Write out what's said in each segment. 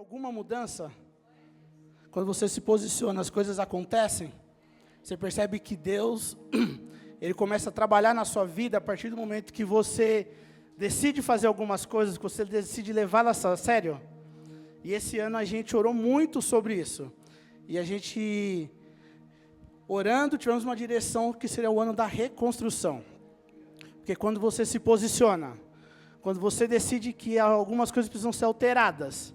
alguma mudança, quando você se posiciona, as coisas acontecem, você percebe que Deus, Ele começa a trabalhar na sua vida a partir do momento que você decide fazer algumas coisas, que você decide levá-las a sério. E esse ano a gente orou muito sobre isso. E a gente, orando, tivemos uma direção que seria o ano da reconstrução. Porque quando você se posiciona, quando você decide que algumas coisas precisam ser alteradas,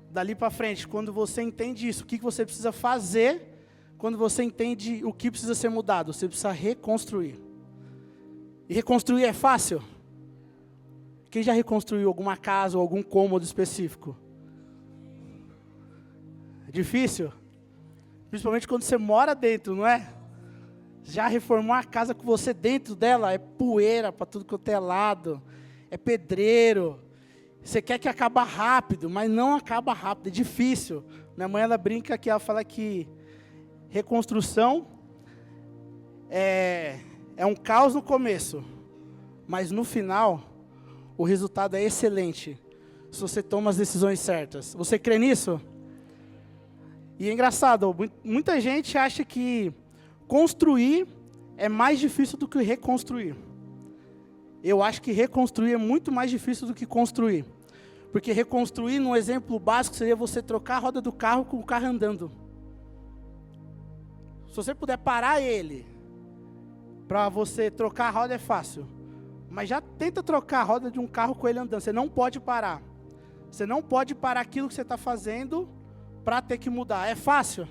dali para frente, quando você entende isso, o que você precisa fazer, quando você entende o que precisa ser mudado, você precisa reconstruir. E reconstruir é fácil? Quem já reconstruiu alguma casa ou algum cômodo específico? É difícil? Principalmente quando você mora dentro, não é? Já reformou a casa com você dentro dela, é poeira para tudo quanto é lado, é pedreiro. Você quer que acabe rápido, mas não acaba rápido, é difícil. Minha mãe, ela brinca que ela fala que reconstrução é um caos no começo, mas no final, o resultado é excelente, se você toma as decisões certas. Você crê nisso? E é engraçado, muita gente acha que construir é mais difícil do que reconstruir. Eu acho que reconstruir é muito mais difícil do que construir. Porque reconstruir, num exemplo básico, seria você trocar a roda do carro com o carro andando. Se você puder parar ele, para você trocar a roda é fácil. Mas já tenta trocar a roda de um carro com ele andando. Você não pode parar. Você não pode parar aquilo que você está fazendo para ter que mudar. É fácil?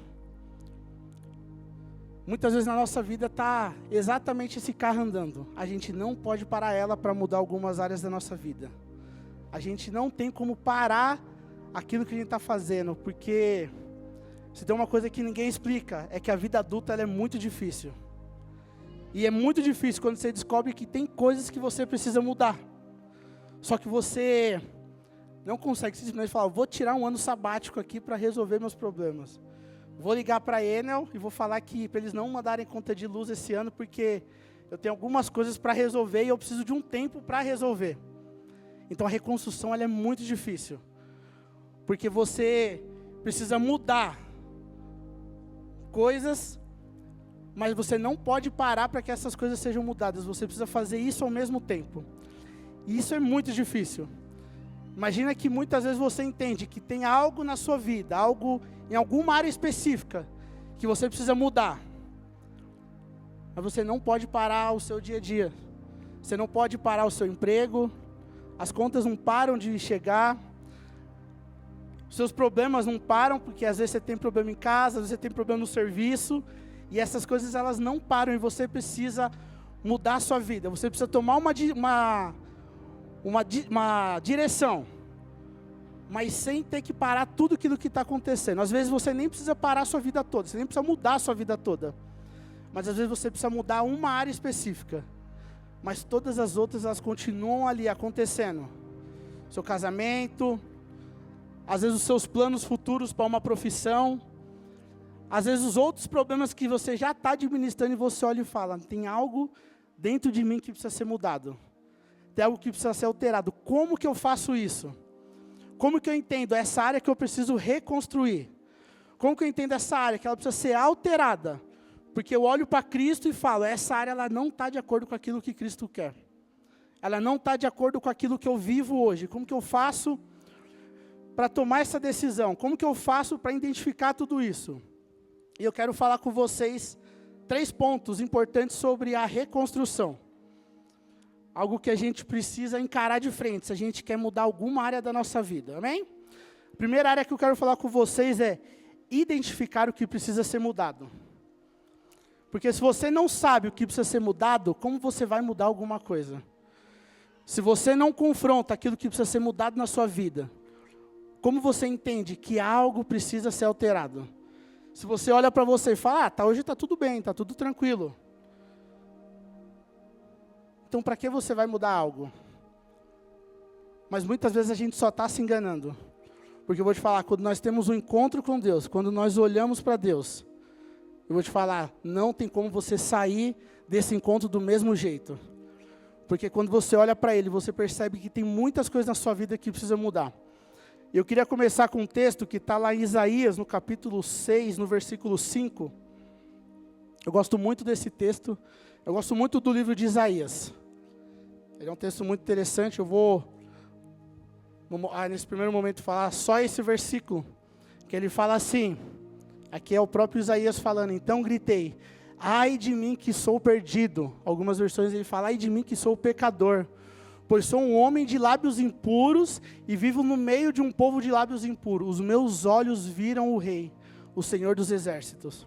Muitas vezes na nossa vida está exatamente esse carro andando. A gente não pode parar ela para mudar algumas áreas da nossa vida. A gente não tem como parar aquilo que a gente está fazendo, porque se tem uma coisa que ninguém explica, é que a vida adulta ela é muito difícil. E é muito difícil quando você descobre que tem coisas que você precisa mudar. Só que você não consegue simplesmente falar, vou tirar um ano sabático aqui para resolver meus problemas. Vou ligar para a Enel e vou falar que para eles não mandarem conta de luz esse ano, porque eu tenho algumas coisas para resolver e eu preciso de um tempo para resolver. Então a reconstrução ela é muito difícil, porque você precisa mudar coisas, mas você não pode parar para que essas coisas sejam mudadas, você precisa fazer isso ao mesmo tempo. E isso é muito difícil. Imagina que muitas vezes você entende que tem algo na sua vida, algo em alguma área específica, que você precisa mudar. Mas você não pode parar o seu dia a dia. Você não pode parar o seu emprego. As contas não param de chegar. Os seus problemas não param, porque às vezes você tem problema em casa, às vezes você tem problema no serviço. E essas coisas elas não param e você precisa mudar a sua vida. Você precisa tomar uma direção, mas sem ter que parar tudo aquilo que está acontecendo. Às vezes você nem precisa parar a sua vida toda, você nem precisa mudar a sua vida toda. Mas às vezes você precisa mudar uma área específica. Mas todas as outras, elas continuam ali acontecendo. Seu casamento, às vezes os seus planos futuros para uma profissão, às vezes os outros problemas que você já está administrando e você olha e fala, tem algo dentro de mim que precisa ser mudado. Tem algo que precisa ser alterado. Como que eu faço isso? Como que eu entendo essa área que eu preciso reconstruir? Como que eu entendo essa área que ela precisa ser alterada? Porque eu olho para Cristo e falo, essa área ela não está de acordo com aquilo que Cristo quer. Ela não está de acordo com aquilo que eu vivo hoje. Como que eu faço para tomar essa decisão? Como que eu faço para identificar tudo isso? E eu quero falar com vocês 3 pontos importantes sobre a reconstrução. Algo que a gente precisa encarar de frente, se a gente quer mudar alguma área da nossa vida, amém? A primeira área que eu quero falar com vocês é identificar o que precisa ser mudado. Porque se você não sabe o que precisa ser mudado, como você vai mudar alguma coisa? Se você não confronta aquilo que precisa ser mudado na sua vida, como você entende que algo precisa ser alterado? Se você olha para você e fala, hoje está tudo bem, está tudo tranquilo. Então, para que você vai mudar algo? Mas muitas vezes a gente só está se enganando. Porque eu vou te falar, quando nós temos um encontro com Deus, quando nós olhamos para Deus, eu vou te falar, não tem como você sair desse encontro do mesmo jeito. Porque quando você olha para Ele, você percebe que tem muitas coisas na sua vida que precisa mudar. Eu queria começar com um texto que está lá em Isaías, no capítulo 6, no versículo 5. Eu gosto muito desse texto, eu gosto muito do livro de Isaías. Ele é um texto muito interessante, eu vou, nesse primeiro momento, falar só esse versículo, que ele fala assim, aqui é o próprio Isaías falando, então gritei, ai de mim que sou perdido. Algumas versões ele fala, ai de mim que sou pecador. Pois sou um homem de lábios impuros e vivo no meio de um povo de lábios impuros. Os meus olhos viram o Rei, o Senhor dos Exércitos.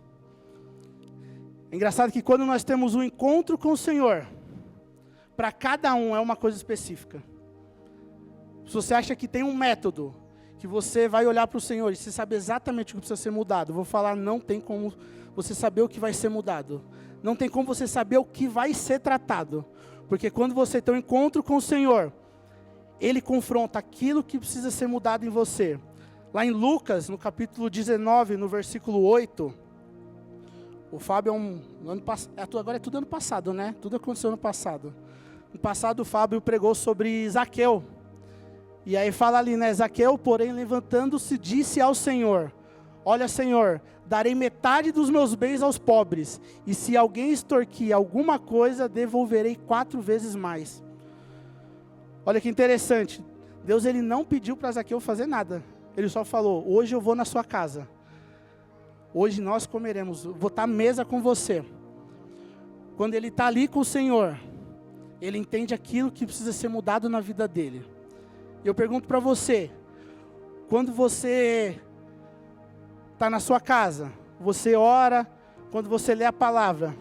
É engraçado que quando nós temos um encontro com o Senhor, para cada um é uma coisa específica. Se você acha que tem um método, que você vai olhar para o Senhor e você sabe exatamente o que precisa ser mudado, eu vou falar, não tem como você saber o que vai ser mudado. Não tem como você saber o que vai ser tratado. Porque quando você tem um encontro com o Senhor, Ele confronta aquilo que precisa ser mudado em você. Lá em Lucas, no capítulo 19, no versículo 8, o Fábio agora é tudo ano passado, né? Tudo aconteceu no passado. No passado o Fábio pregou sobre Zaqueu. E aí fala ali, né? Zaqueu, porém, levantando-se, disse ao Senhor, olha, Senhor, darei metade dos meus bens aos pobres, e se alguém extorquir alguma coisa, devolverei 4 vezes mais. Olha que interessante, Deus ele não pediu para Zaqueu fazer nada, ele só falou, hoje eu vou na sua casa, hoje nós comeremos, vou estar à mesa com você. Quando ele está ali com o Senhor, ele entende aquilo que precisa ser mudado na vida dele. E eu pergunto para você, quando você está na sua casa, você ora, quando você lê a palavra,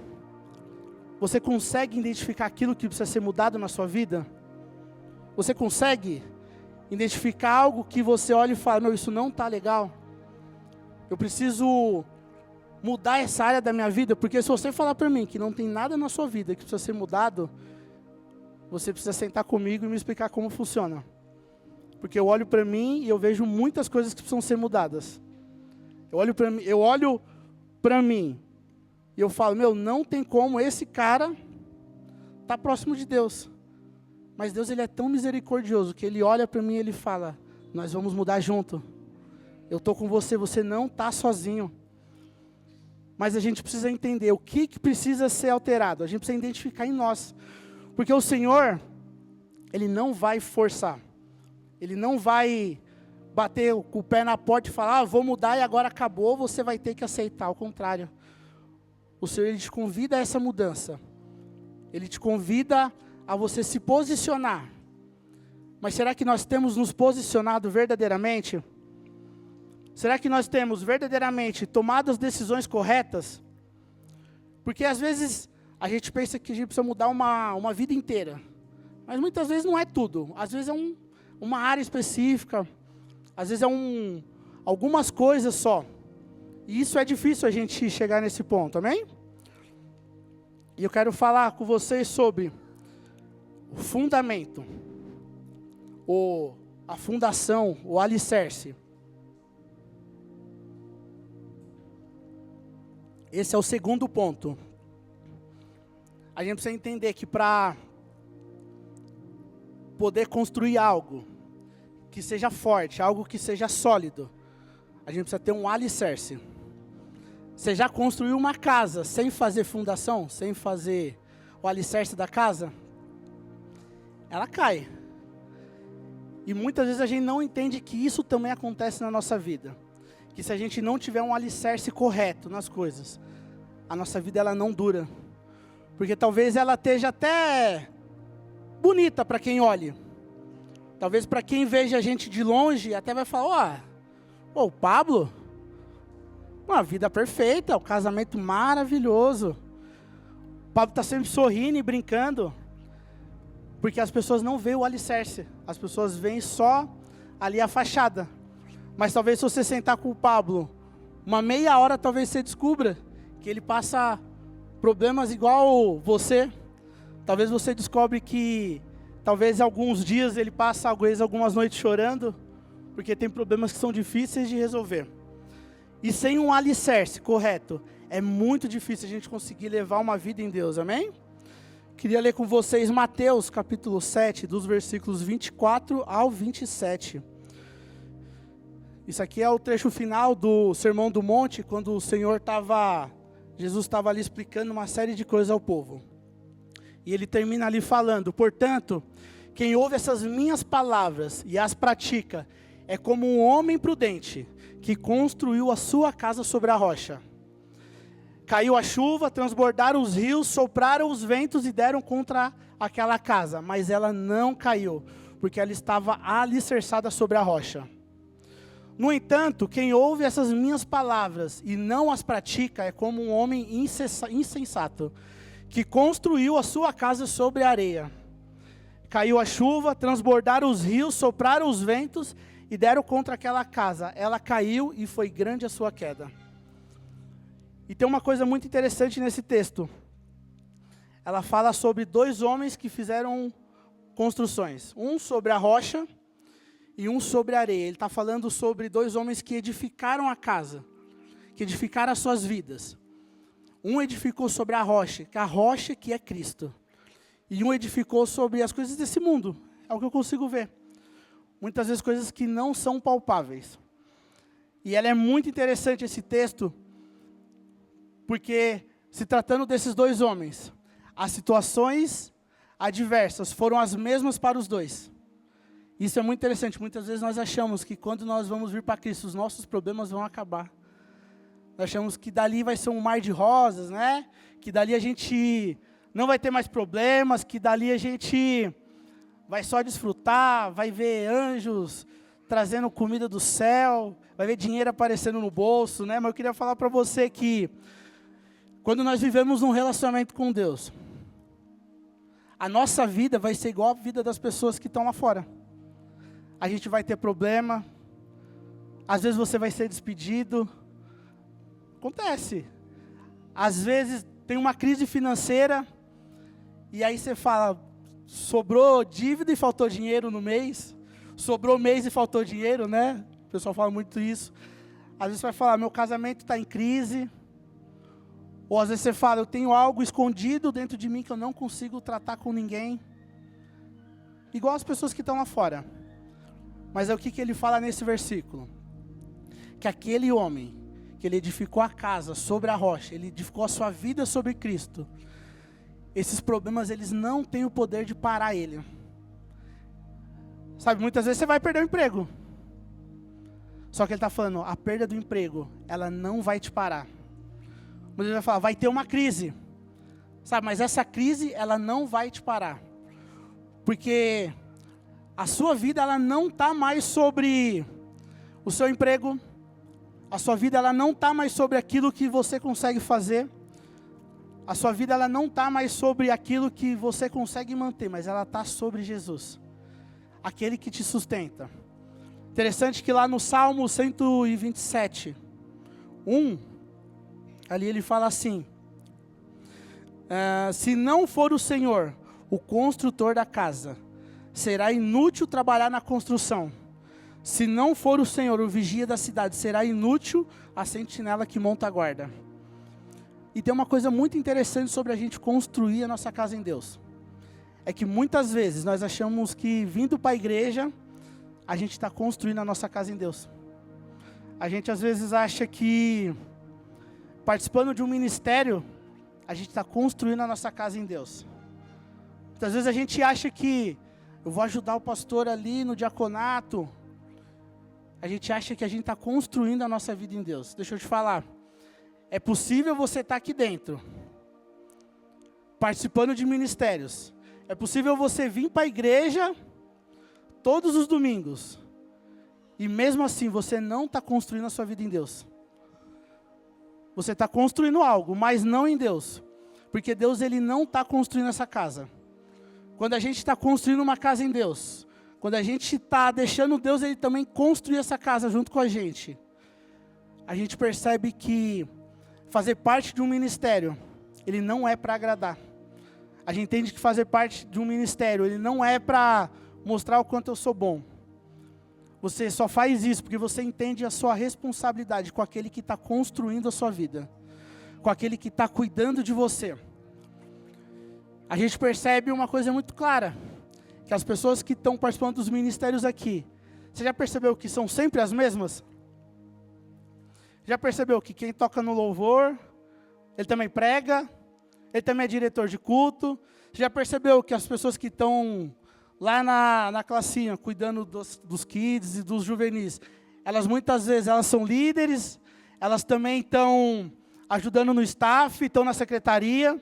você consegue identificar aquilo que precisa ser mudado na sua vida? Você consegue identificar algo que você olha e fala, não, isso não está legal? Eu preciso mudar essa área da minha vida, porque se você falar para mim que não tem nada na sua vida que precisa ser mudado, você precisa sentar comigo e me explicar como funciona. Porque eu olho para mim e eu vejo muitas coisas que precisam ser mudadas. Eu olho para mim e eu falo, não tem como esse cara tá próximo de Deus. Mas Deus ele é tão misericordioso que Ele olha para mim e Ele fala, nós vamos mudar junto. Eu estou com você, você não está sozinho. Mas a gente precisa entender o que precisa ser alterado. A gente precisa identificar em nós. Porque o Senhor, Ele não vai forçar. Ele não vai bater o pé na porta e falar, vou mudar e agora acabou, você vai ter que aceitar. Ao contrário, o Senhor ele te convida a essa mudança. Ele te convida a você se posicionar. Mas será que nós temos nos posicionado verdadeiramente? Será que nós temos verdadeiramente tomado as decisões corretas? Porque às vezes a gente pensa que a gente precisa mudar uma vida inteira. Mas muitas vezes não é tudo. Às vezes é uma área específica. Às vezes é algumas coisas só. E isso é difícil a gente chegar nesse ponto, amém? E eu quero falar com vocês sobre o fundamento, a fundação, o alicerce. Esse é o segundo ponto. A gente precisa entender que para poder construir algo que seja forte, algo que seja sólido, a gente precisa ter um alicerce. Você já construiu uma casa sem fazer fundação, sem fazer o alicerce da casa? Ela cai. E muitas vezes a gente não entende que isso também acontece na nossa vida. Que se a gente não tiver um alicerce correto nas coisas, a nossa vida ela não dura. Porque talvez ela esteja até bonita para quem olhe. Talvez para quem veja a gente de longe, até vai falar, o Pablo, uma vida perfeita, um casamento maravilhoso. O Pablo está sempre sorrindo e brincando. Porque as pessoas não veem o alicerce. As pessoas veem só ali a fachada. Mas talvez se você sentar com o Pablo, uma meia hora talvez você descubra que ele passa problemas igual você. Talvez você descobre que talvez alguns dias ele passa algumas noites chorando, porque tem problemas que são difíceis de resolver. E sem um alicerce correto, é muito difícil a gente conseguir levar uma vida em Deus, amém? Queria ler com vocês Mateus capítulo 7, dos versículos 24 ao 27. Isso aqui é o trecho final do Sermão do Monte, quando Jesus estava ali explicando uma série de coisas ao povo. E ele termina ali falando: portanto, quem ouve essas minhas palavras e as pratica, é como um homem prudente, que construiu a sua casa sobre a rocha. Caiu a chuva, transbordaram os rios, sopraram os ventos e deram contra aquela casa. Mas ela não caiu, porque ela estava alicerçada sobre a rocha. No entanto, quem ouve essas minhas palavras e não as pratica, é como um homem insensato, que construiu a sua casa sobre a areia. Caiu a chuva, transbordaram os rios, sopraram os ventos e deram contra aquela casa. Ela caiu e foi grande a sua queda. E tem uma coisa muito interessante nesse texto. Ela fala sobre dois homens que fizeram construções. Um sobre a rocha e um sobre a areia. Ele está falando sobre dois homens que edificaram a casa, que edificaram as suas vidas. Um edificou sobre a rocha que é Cristo. E um edificou sobre as coisas desse mundo. É o que eu consigo ver. Muitas vezes coisas que não são palpáveis. E ela é muito interessante esse texto, porque se tratando desses dois homens, as situações adversas foram as mesmas para os dois. Isso é muito interessante. Muitas vezes nós achamos que quando nós vamos vir para Cristo, os nossos problemas vão acabar. Nós achamos que dali vai ser um mar de rosas, né? Que dali a gente não vai ter mais problemas, que dali a gente vai só desfrutar, vai ver anjos trazendo comida do céu, vai ver dinheiro aparecendo no bolso, né? Mas eu queria falar para você que quando nós vivemos um relacionamento com Deus, a nossa vida vai ser igual à vida das pessoas que estão lá fora. A gente vai ter problema, às vezes você vai ser despedido, acontece. Às vezes tem uma crise financeira, e aí você fala, sobrou dívida e faltou dinheiro no mês, sobrou mês e faltou dinheiro, né? O pessoal fala muito isso. Às vezes você vai falar, meu casamento está em crise, ou às vezes você fala, eu tenho algo escondido dentro de mim que eu não consigo tratar com ninguém. Igual as pessoas que estão lá fora. Mas é o que ele fala nesse versículo. Que aquele homem, que ele edificou a casa sobre a rocha, ele edificou a sua vida sobre Cristo. Esses problemas, eles não têm o poder de parar ele. Sabe, muitas vezes você vai perder o emprego. Só que ele está falando, a perda do emprego, ela não vai te parar. Mas ele vai falar, vai ter uma crise. Sabe, mas essa crise, ela não vai te parar. Porque a sua vida, ela não está mais sobre o seu emprego. A sua vida, ela não está mais sobre aquilo que você consegue fazer. A sua vida, ela não está mais sobre aquilo que você consegue manter, mas ela está sobre Jesus. Aquele que te sustenta. Interessante que lá no Salmo 127, 1, ali ele fala assim, se não for o Senhor, o construtor da casa, será inútil trabalhar na construção. Se não for o Senhor, o vigia da cidade, será inútil a sentinela que monta a guarda. E tem uma coisa muito interessante sobre a gente construir a nossa casa em Deus. É que muitas vezes nós achamos que vindo para a igreja, a gente está construindo a nossa casa em Deus. A gente às vezes acha que participando de um ministério, a gente está construindo a nossa casa em Deus. Muitas vezes a gente acha que eu vou ajudar o pastor ali no diaconato. A gente acha que a gente está construindo a nossa vida em Deus. Deixa eu te falar. É possível você estar aqui dentro, participando de ministérios. É possível você vir para a igreja todos os domingos. E mesmo assim, você não está construindo a sua vida em Deus. Você está construindo algo, mas não em Deus. Porque Deus, ele não está construindo essa casa. Quando a gente está construindo uma casa em Deus, quando a gente está deixando Deus, ele também construir essa casa junto com a gente gente percebe que fazer parte de um ministério, ele não é para agradar. A gente entende que fazer parte de um ministério, ele não é para mostrar o quanto eu sou bom. Você só faz isso porque você entende a sua responsabilidade com aquele que está construindo a sua vida, com aquele que está cuidando de você. A gente percebe uma coisa muito clara, que as pessoas que estão participando dos ministérios aqui, você já percebeu que são sempre as mesmas? Já percebeu que quem toca no louvor, ele também prega, ele também é diretor de culto. Já percebeu que as pessoas que estão lá na classinha, cuidando dos kids e dos juvenis, elas muitas vezes elas são líderes, elas também estão ajudando no staff, estão na secretaria.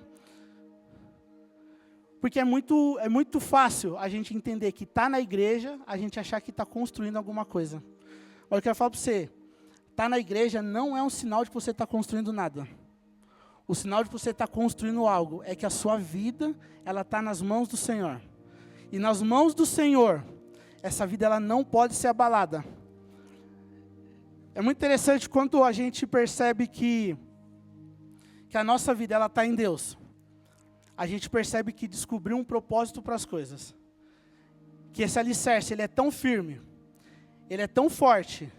Porque é muito fácil a gente entender que está na igreja, a gente achar que está construindo alguma coisa. Mas eu quero falar para você, estar na igreja não é um sinal de que você está construindo nada. O sinal de que você está construindo algo é que a sua vida, ela está nas mãos do Senhor. E nas mãos do Senhor, essa vida ela não pode ser abalada. É muito interessante quando a gente percebe que a nossa vida ela está em Deus. A gente percebe que descobriu um propósito para as coisas. Que esse alicerce, ele é tão firme, ele é tão forte,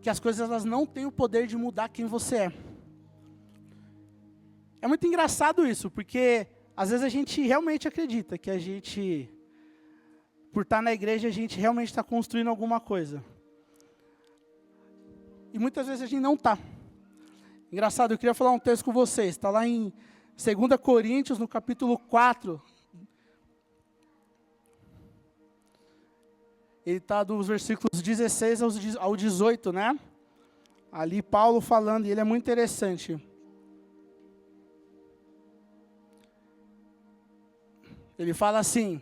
que as coisas elas não têm o poder de mudar quem você é. É muito engraçado isso, porque às vezes a gente realmente acredita que a gente, por estar na igreja, a gente realmente está construindo alguma coisa. E muitas vezes a gente não está. Engraçado, eu queria falar um texto com vocês, está lá em 2 Coríntios, no capítulo 4. Ele está dos versículos 16 ao 18, né? Ali Paulo falando, e ele é muito interessante. Ele fala assim: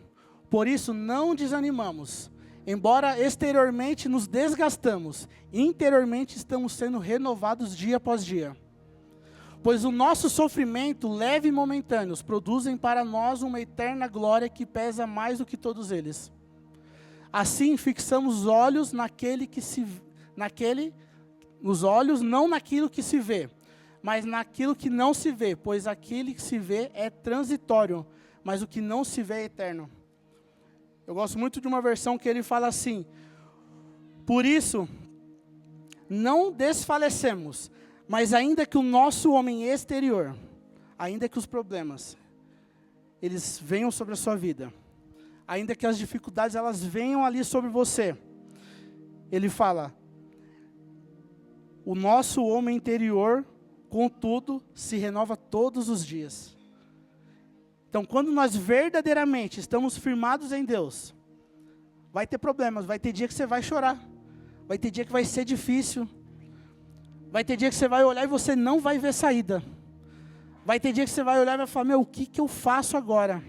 por isso não desanimamos, embora exteriormente nos desgastamos, interiormente estamos sendo renovados dia após dia. Pois o nosso sofrimento, leve e momentâneo, produzem para nós uma eterna glória que pesa mais do que todos eles. Assim, fixamos os olhos nos olhos, não naquilo que se vê, mas naquilo que não se vê, pois aquele que se vê é transitório, mas o que não se vê é eterno. Eu gosto muito de uma versão que ele fala assim: por isso, não desfalecemos, mas ainda que o nosso homem exterior, ainda que os problemas, eles venham sobre a sua vida, ainda que as dificuldades elas venham ali sobre você, ele fala, o nosso homem interior, contudo, se renova todos os dias. Então, quando nós verdadeiramente estamos firmados em Deus, vai ter problemas, vai ter dia que você vai chorar, vai ter dia que vai ser difícil, vai ter dia que você vai olhar e você não vai ver saída. Vai ter dia que você vai olhar e vai falar, o que eu faço agora?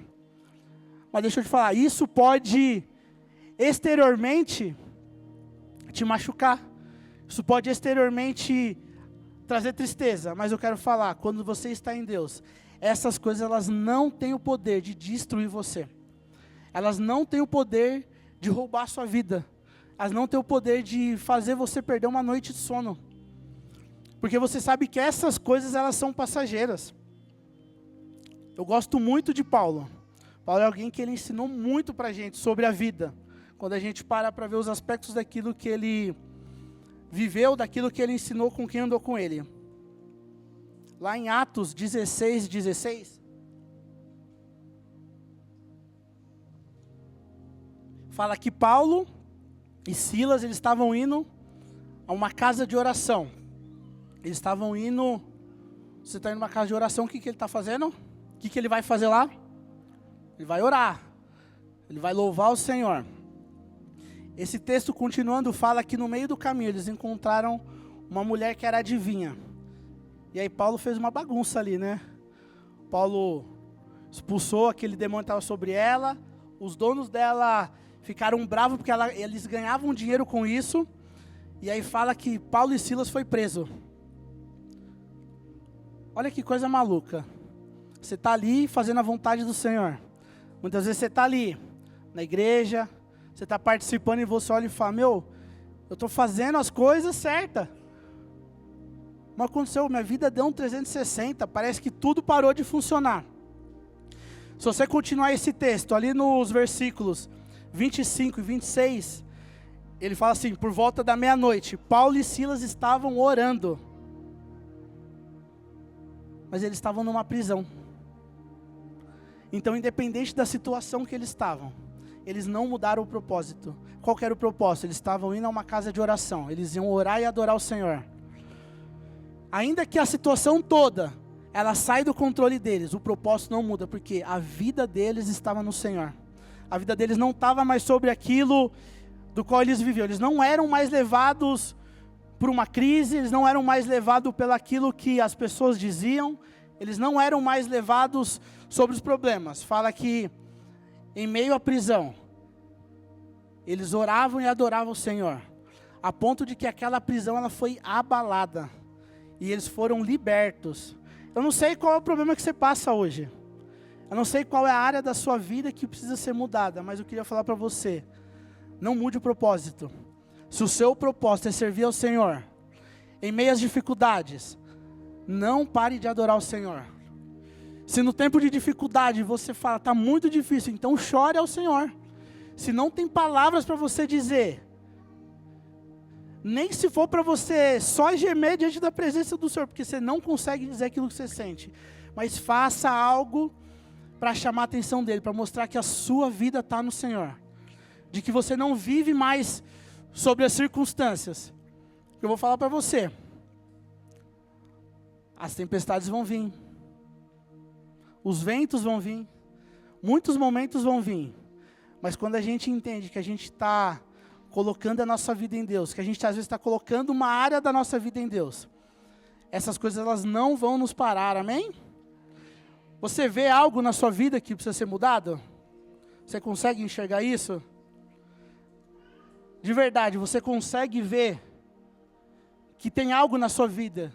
Mas deixa eu te falar, isso pode exteriormente te machucar. Isso pode exteriormente trazer tristeza. Mas eu quero falar, quando você está em Deus, essas coisas elas não têm o poder de destruir você. Elas não têm o poder de roubar a sua vida. Elas não têm o poder de fazer você perder uma noite de sono. Porque você sabe que essas coisas elas são passageiras. Eu gosto muito de Paulo. Paulo é alguém que ele ensinou muito para a gente sobre a vida. Quando a gente para ver os aspectos daquilo que ele viveu, daquilo que ele ensinou com quem andou com ele. Lá em Atos 16, fala que Paulo e Silas, eles estavam indo a uma casa de oração. Eles estavam indo, você está indo numa casa de oração, o que ele está fazendo? O que ele vai fazer lá? Ele vai orar, ele vai louvar o Senhor. Esse texto continuando fala que no meio do caminho eles encontraram uma mulher que era adivinha. E aí Paulo fez uma bagunça ali, né? Paulo expulsou aquele demônio que estava sobre ela, os donos dela ficaram bravos porque eles ganhavam dinheiro com isso. E aí fala que Paulo e Silas foi preso. Olha que coisa maluca. Você está ali fazendo a vontade do Senhor. Muitas vezes você está ali na igreja, você está participando e você olha e fala, eu estou fazendo as coisas certas. Mas aconteceu, minha vida deu um 360, parece que tudo parou de funcionar. Se você continuar esse texto, ali nos versículos 25 e 26, ele fala assim, por volta da meia-noite, Paulo e Silas estavam orando. Mas eles estavam numa prisão. Então, independente da situação que eles estavam, eles não mudaram o propósito. Qual que era o propósito? Eles estavam indo a uma casa de oração. Eles iam orar e adorar o Senhor. Ainda que a situação toda, ela sai do controle deles, o propósito não muda, porque a vida deles estava no Senhor. A vida deles não estava mais sobre aquilo do qual eles viviam. Eles não eram mais levados por uma crise, eles não eram mais levados pelaquilo que as pessoas diziam, eles não eram mais levados sobre os problemas. Fala que em meio à prisão, eles oravam e adoravam o Senhor, a ponto de que aquela prisão ela foi abalada, e eles foram libertos. Eu não sei qual é o problema que você passa hoje, eu não sei qual é a área da sua vida que precisa ser mudada, mas eu queria falar para você, não mude o propósito. Se o seu propósito é servir ao Senhor, em meio às dificuldades, não pare de adorar o Senhor. Se no tempo de dificuldade você fala, está muito difícil, então chore ao Senhor. Se não tem palavras para você dizer, nem se for para você só gemer diante da presença do Senhor, porque você não consegue dizer aquilo que você sente, mas faça algo para chamar a atenção dEle, para mostrar que a sua vida está no Senhor, de que você não vive mais sobre as circunstâncias. Eu vou falar para você, as tempestades vão vir, os ventos vão vir, muitos momentos vão vir, mas quando a gente entende que a gente está colocando a nossa vida em Deus, que a gente às vezes está colocando uma área da nossa vida em Deus, essas coisas elas não vão nos parar, amém? Você vê algo na sua vida que precisa ser mudado? Você consegue enxergar isso? De verdade, você consegue ver que tem algo na sua vida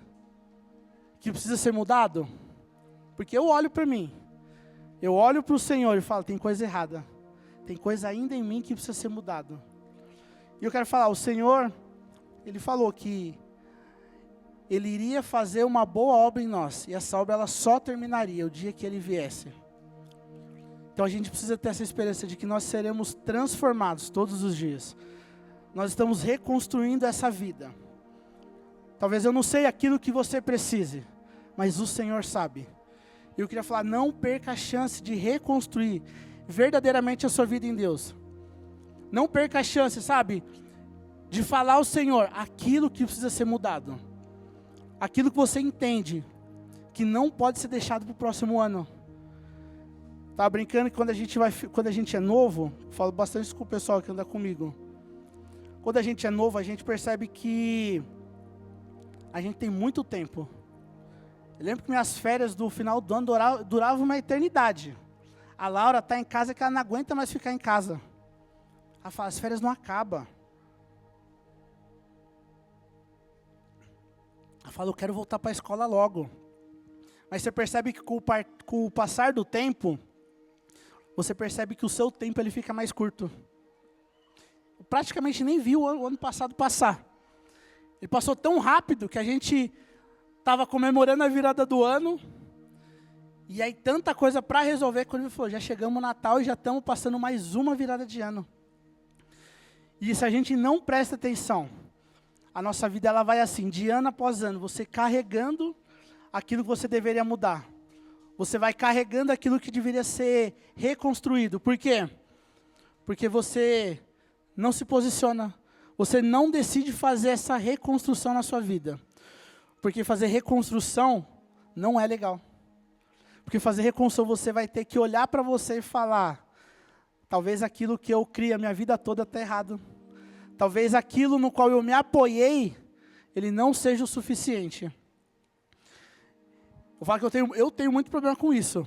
que precisa ser mudado? Porque eu olho para mim, eu olho para o Senhor e falo, tem coisa errada, tem coisa ainda em mim que precisa ser mudado. E eu quero falar, o Senhor, Ele falou que Ele iria fazer uma boa obra em nós, e essa obra ela só terminaria o dia que Ele viesse. Então a gente precisa ter essa esperança de que nós seremos transformados todos os dias. Nós estamos reconstruindo essa vida. Talvez eu não sei aquilo que você precise, mas o Senhor sabe. E eu queria falar, não perca a chance de reconstruir verdadeiramente a sua vida em Deus. Não perca a chance, sabe, de falar ao Senhor aquilo que precisa ser mudado. Aquilo que você entende que não pode ser deixado para o próximo ano. Estava brincando que quando a gente é novo, falo bastante isso com o pessoal que anda comigo. Quando a gente é novo, a gente percebe que a gente tem muito tempo. Eu lembro que minhas férias do final do ano duravam uma eternidade. A Laura está em casa que ela não aguenta mais ficar em casa. Ela fala, as férias não acabam. Ela fala, eu quero voltar para a escola logo. Mas você percebe que com o passar do tempo, você percebe que o seu tempo ele fica mais curto. Eu praticamente nem vi o ano passado passar. Ele passou tão rápido que a gente estava comemorando a virada do ano. E aí tanta coisa para resolver, quando ele falou, já chegamos no Natal e já estamos passando mais uma virada de ano. E se a gente não presta atenção, a nossa vida ela vai assim, de ano após ano, você carregando aquilo que você deveria mudar. Você vai carregando aquilo que deveria ser reconstruído. Por quê? Porque você não se posiciona, você não decide fazer essa reconstrução na sua vida. Porque fazer reconstrução não é legal. Porque fazer reconstrução você vai ter que olhar para você e falar, talvez aquilo que eu criei a minha vida toda está errado. Talvez aquilo no qual eu me apoiei, ele não seja o suficiente. Eu falo que eu tenho muito problema com isso.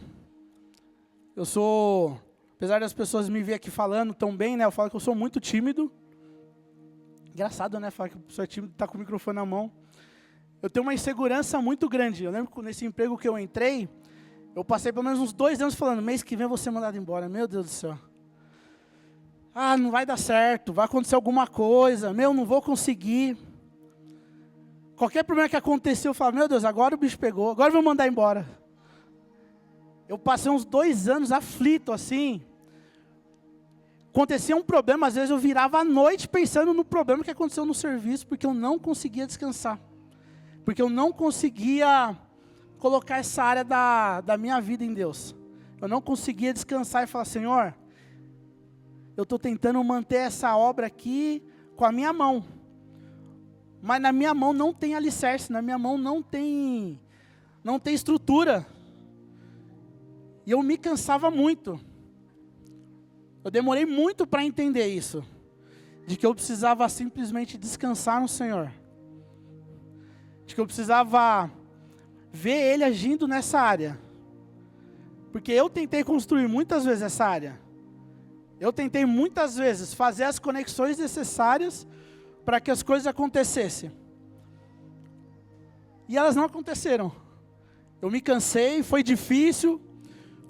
Eu sou, apesar das pessoas me verem aqui falando tão bem, né? Eu falo que eu sou muito tímido. Engraçado, né? Falar que a pessoa é tímida, está com o microfone na mão. Eu tenho uma insegurança muito grande. Eu lembro que nesse emprego que eu entrei, eu passei pelo menos uns 2 anos falando, mês que vem eu vou ser mandado embora. Meu Deus do céu. Ah, não vai dar certo, vai acontecer alguma coisa. Não vou conseguir. Qualquer problema que aconteceu, eu falo, meu Deus, agora o bicho pegou, agora eu vou mandar embora. Eu passei uns 2 anos aflito assim. Acontecia um problema, às vezes eu virava à noite pensando no problema que aconteceu no serviço, porque eu não conseguia descansar. Porque eu não conseguia colocar essa área da minha vida em Deus. Eu não conseguia descansar e falar, Senhor, eu estou tentando manter essa obra aqui com a minha mão. mas na minha mão não tem alicerce, na minha mão não tem estrutura. E eu me cansava muito. Eu demorei muito para entender isso. De que eu precisava simplesmente descansar no Senhor. De que eu precisava ver Ele agindo nessa área. Porque eu tentei construir muitas vezes essa área. Eu tentei muitas vezes fazer as conexões necessárias para que as coisas acontecessem. E elas não aconteceram. Eu me cansei, foi difícil,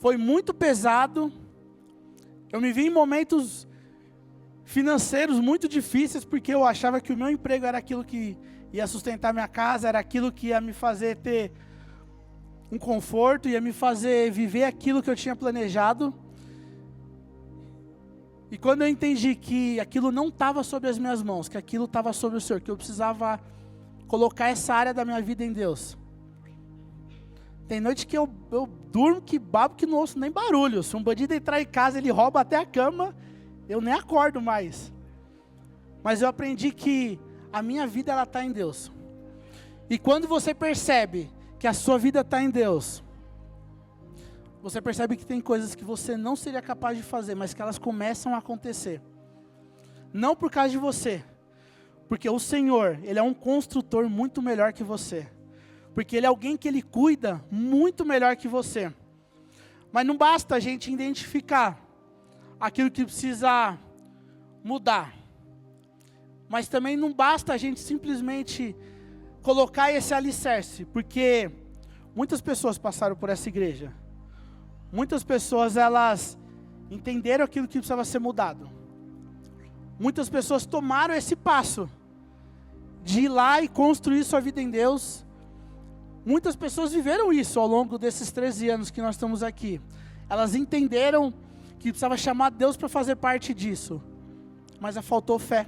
foi muito pesado. Eu me vi em momentos financeiros muito difíceis, porque eu achava que o meu emprego era aquilo que ia sustentar minha casa, era aquilo que ia me fazer ter um conforto, ia me fazer viver aquilo que eu tinha planejado. E quando eu entendi que aquilo não estava sobre as minhas mãos, que aquilo estava sobre o Senhor, que eu precisava colocar essa área da minha vida em Deus. Tem noite que eu durmo que babo que não ouço nem barulho. Se um bandido entrar em casa, ele rouba até a cama, eu nem acordo mais. Mas eu aprendi que a minha vida ela está em Deus. E quando você percebe que a sua vida está em Deus, você percebe que tem coisas que você não seria capaz de fazer, mas que elas começam a acontecer. Não por causa de você, porque o Senhor, Ele é um construtor muito melhor que você. Porque Ele é alguém que Ele cuida muito melhor que você. Mas não basta a gente identificar aquilo que precisa mudar. Mas também não basta a gente simplesmente colocar esse alicerce, porque muitas pessoas passaram por essa igreja. Muitas pessoas, elas entenderam aquilo que precisava ser mudado. Muitas pessoas tomaram esse passo de ir lá e construir sua vida em Deus. Muitas pessoas viveram isso ao longo desses 13 anos que nós estamos aqui. Elas entenderam que precisava chamar Deus para fazer parte disso. Mas faltou fé.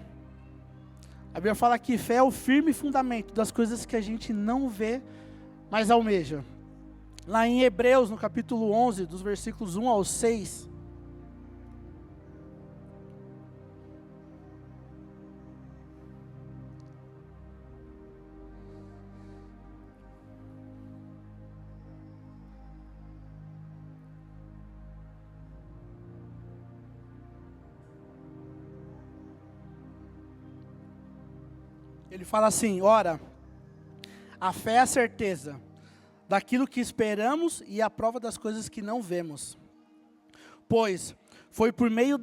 A Bíblia fala que fé é o firme fundamento das coisas que a gente não vê, mas almeja. Lá em Hebreus, no capítulo 11, dos versículos 1 ao 6. Ele fala assim: ora, a fé é a certeza daquilo que esperamos e a prova das coisas que não vemos. Pois foi por meio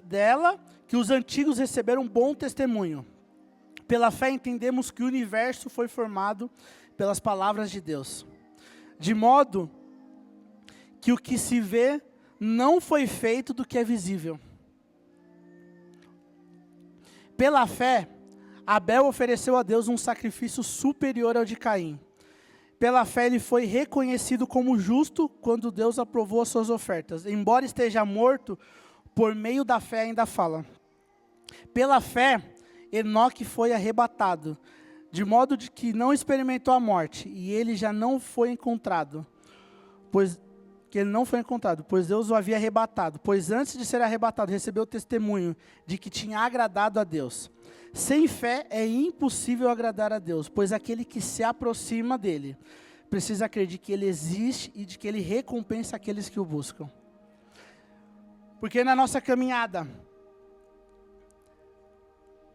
dela que os antigos receberam um bom testemunho. Pela fé entendemos que o universo foi formado pelas palavras de Deus. De modo que o que se vê não foi feito do que é visível. Pela fé, Abel ofereceu a Deus um sacrifício superior ao de Caim. Pela fé ele foi reconhecido como justo quando Deus aprovou as suas ofertas. Embora esteja morto, por meio da fé ainda fala. Pela fé, Enoque foi arrebatado, de modo de que não experimentou a morte, e ele já não foi encontrado, pois Deus o havia arrebatado. Pois antes de ser arrebatado, recebeu o testemunho de que tinha agradado a Deus. Sem fé é impossível agradar a Deus, pois aquele que se aproxima dele precisa crer de que ele existe e de que ele recompensa aqueles que o buscam. Porque na nossa caminhada,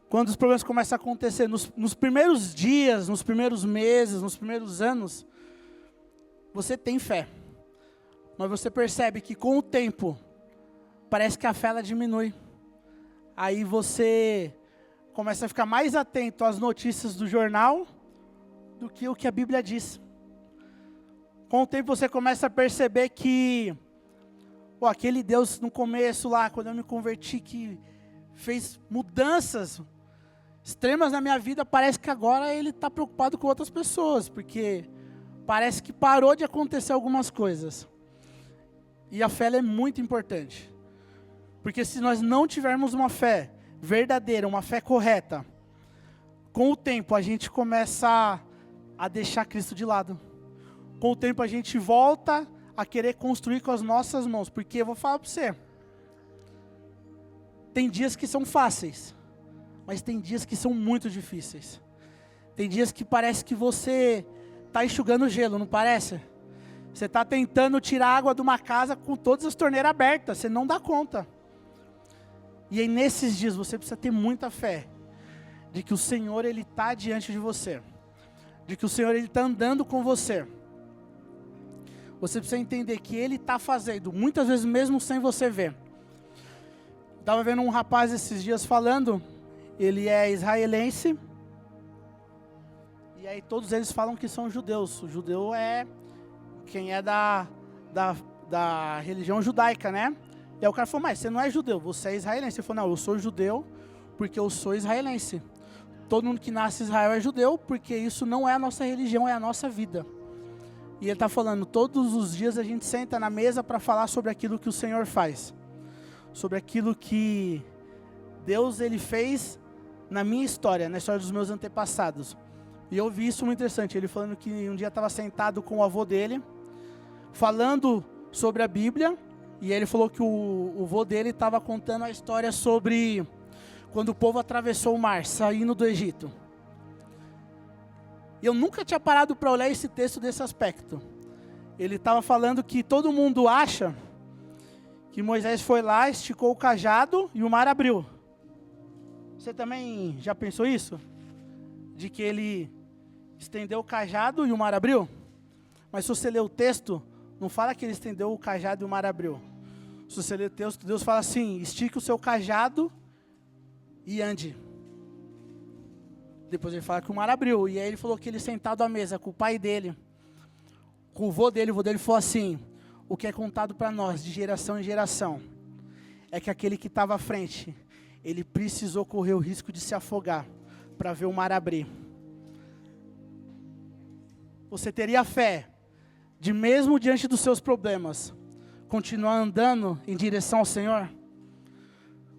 quando os problemas começam a acontecer, nos primeiros dias, nos primeiros meses, nos primeiros anos, você tem fé. Mas você percebe que com o tempo, parece que a fé ela diminui. Aí você começa a ficar mais atento às notícias do jornal do que o que a Bíblia diz. Com o tempo você começa a perceber que aquele Deus no começo lá, quando eu me converti, que fez mudanças extremas na minha vida, parece que agora ele está preocupado com outras pessoas, porque parece que parou de acontecer algumas coisas. E a fé ela é muito importante, porque se nós não tivermos uma fé verdadeira, uma fé correta, com o tempo a gente começa a deixar Cristo de lado. Com o tempo a gente volta a querer construir com as nossas mãos, porque eu vou falar para você, tem dias que são fáceis, mas tem dias que são muito difíceis. Tem dias que parece que você está enxugando gelo, não parece? Você está tentando tirar água de uma casa com todas as torneiras abertas, você não dá conta. E aí nesses dias você precisa ter muita fé, de que o Senhor Ele está diante de você, de que o Senhor Ele está andando com você. Você precisa entender que Ele está fazendo, muitas vezes mesmo sem você ver. Estava vendo um rapaz esses dias falando, ele é israelense, e aí todos eles falam que são judeus. O judeu é quem é da religião judaica, né? E aí o cara falou, mas você não é judeu, você é israelense. Ele falou, não, eu sou judeu porque eu sou israelense. Todo mundo que nasce em Israel é judeu, porque isso não é a nossa religião, é a nossa vida. E ele está falando, todos os dias a gente senta na mesa para falar sobre aquilo que o Senhor faz. Sobre aquilo que Deus Ele fez na minha história, na história dos meus antepassados. E eu vi isso muito interessante, ele falando que um dia estava sentado com o avô dele, falando sobre a Bíblia, e ele falou que o avô dele estava contando a história sobre quando o povo atravessou o mar, saindo do Egito. E eu nunca tinha parado para olhar esse texto desse aspecto. Ele estava falando que todo mundo acha que Moisés foi lá, esticou o cajado e o mar abriu. Você também já pensou isso? De que ele estendeu o cajado e o mar abriu? Mas se você ler o texto, não fala que ele estendeu o cajado e o mar abriu. Se você ler o texto, Deus fala assim, estique o seu cajado e ande. Depois ele fala que o mar abriu. E aí ele falou que ele sentado à mesa com o pai dele, com o vô dele falou assim, o que é contado para nós de geração em geração, é que aquele que estava à frente, ele precisou correr o risco de se afogar para ver o mar abrir. Você teria fé de mesmo diante dos seus problemas, continuar andando em direção ao Senhor?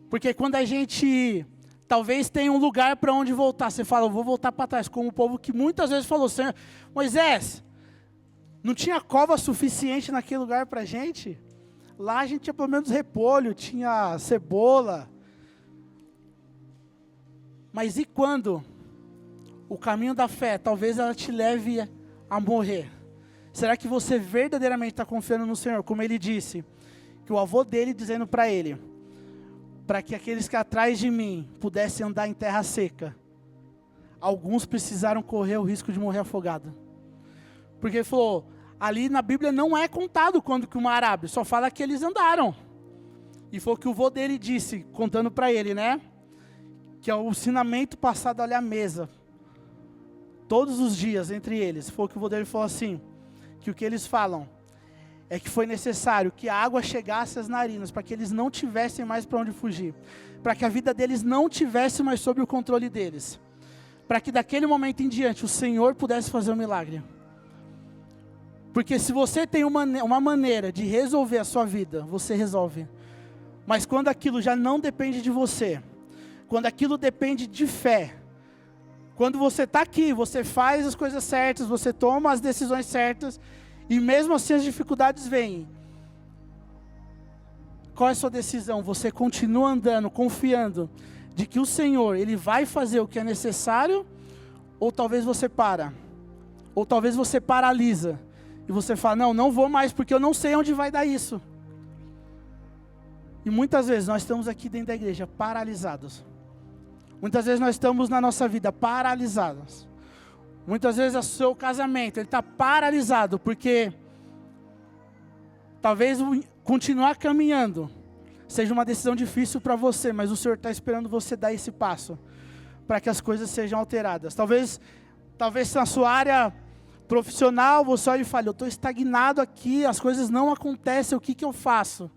Porque quando a gente talvez tenha um lugar para onde voltar, você fala, eu vou voltar para trás, como o povo que muitas vezes falou, Senhor, Moisés, não tinha cova suficiente naquele lugar para a gente? Lá a gente tinha pelo menos repolho, tinha cebola. Mas e quando o caminho da fé, talvez ela te leve a morrer? Será que você verdadeiramente está confiando no Senhor? Como ele disse, que o avô dele dizendo para ele, para que aqueles que atrás de mim pudessem andar em terra seca, alguns precisaram correr o risco de morrer afogado. Porque ele falou, ali na Bíblia não é contado quando que o mar abre, só fala que eles andaram. E foi o que o avô dele disse, contando para ele, né? Que é o ensinamento passado ali à mesa, todos os dias entre eles. Foi o que o vô dele falou assim, que o que eles falam é que foi necessário que a água chegasse às narinas, para que eles não tivessem mais para onde fugir, para que a vida deles não tivesse mais sob o controle deles, para que daquele momento em diante o Senhor pudesse fazer um milagre. Porque se você tem uma maneira de resolver a sua vida, você resolve. Mas quando aquilo já não depende de você, quando aquilo depende de fé, quando você está aqui, você faz as coisas certas, você toma as decisões certas, e mesmo assim as dificuldades vêm. Qual é a sua decisão? Você continua andando, confiando de que o Senhor, Ele vai fazer o que é necessário, ou talvez você para, ou talvez você paralisa, e você fala, não vou mais, porque eu não sei onde vai dar isso. E muitas vezes nós estamos aqui dentro da igreja paralisados. Muitas vezes nós estamos na nossa vida paralisados. Muitas vezes o seu casamento está paralisado, porque talvez continuar caminhando seja uma decisão difícil para você, mas o Senhor está esperando você dar esse passo, para que as coisas sejam alteradas. Talvez na sua área profissional, você olha e fala, eu estou estagnado aqui, as coisas não acontecem, o que eu faço?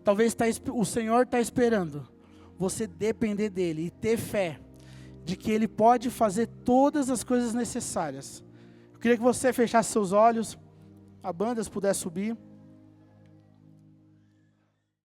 Talvez o Senhor está esperando você depender dEle e ter fé de que Ele pode fazer todas as coisas necessárias. Eu queria que você fechasse seus olhos, a banda se puder subir.